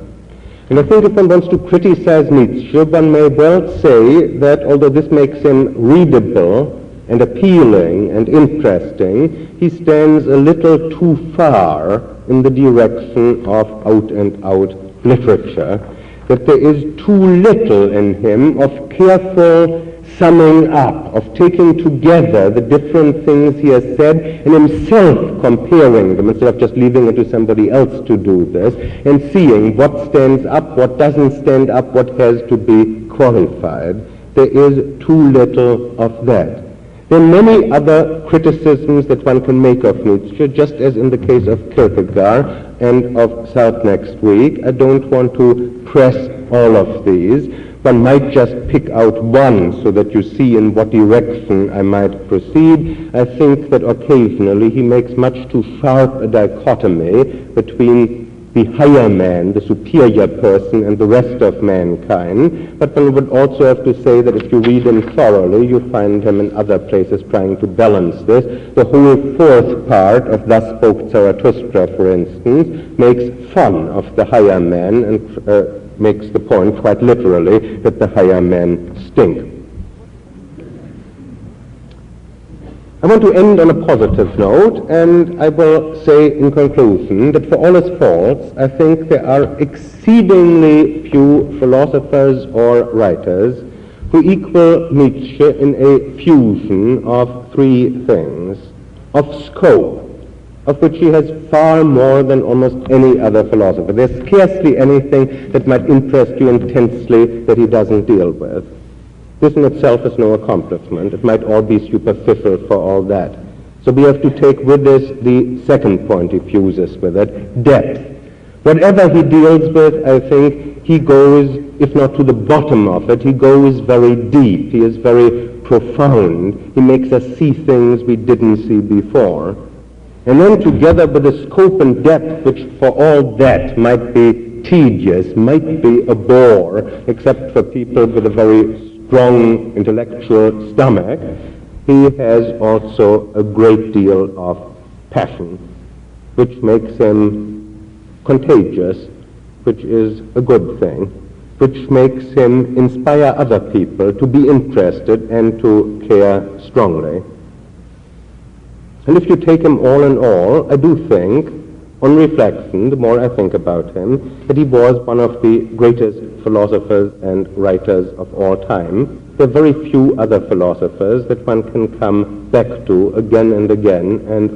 And I think if one wants to criticize Nietzsche, one may well say that although this makes him readable and appealing and interesting, he stands a little too far in the direction of out-and-out literature, that there is too little in him of careful summing up, of taking together the different things he has said and himself comparing them instead of just leaving it to somebody else to do this, and seeing what stands up, what doesn't stand up, what has to be qualified. There is too little of that. There are many other criticisms that one can make of Nietzsche, just as in the case of Kierkegaard and of Sartre next week. I don't want to press all of these. One might just pick out one so that you see in what direction I might proceed. I think that occasionally he makes much too sharp a dichotomy between the higher man, the superior person, and the rest of mankind. But one would also have to say that if you read him thoroughly, you find him in other places trying to balance this. The whole fourth part of Thus Spoke Zarathustra, for instance, makes fun of the higher man and makes the point quite literally that the higher men stink. I want to end on a positive note, and I will say in conclusion that for all his faults, I think there are exceedingly few philosophers or writers who equal Nietzsche in a fusion of three things: of scope, of which he has far more than almost any other philosopher. There's scarcely anything that might interest you intensely that he doesn't deal with. This in itself is no accomplishment. It might all be superficial for all that. So we have to take with this the second point he fuses with it, depth. Whatever he deals with, I think he goes, if not to the bottom of it, he goes very deep. He is very profound. He makes us see things we didn't see before. And then together with the scope and depth, which for all that might be tedious, might be a bore, except for people with a very strong intellectual stomach, he has also a great deal of passion, which makes him contagious, which is a good thing, which makes him inspire other people to be interested and to care strongly. And if you take him all in all, I do think, on reflection, the more I think about him, that he was one of the greatest philosophers and writers of all time. There are very few other philosophers that one can come back to again and again and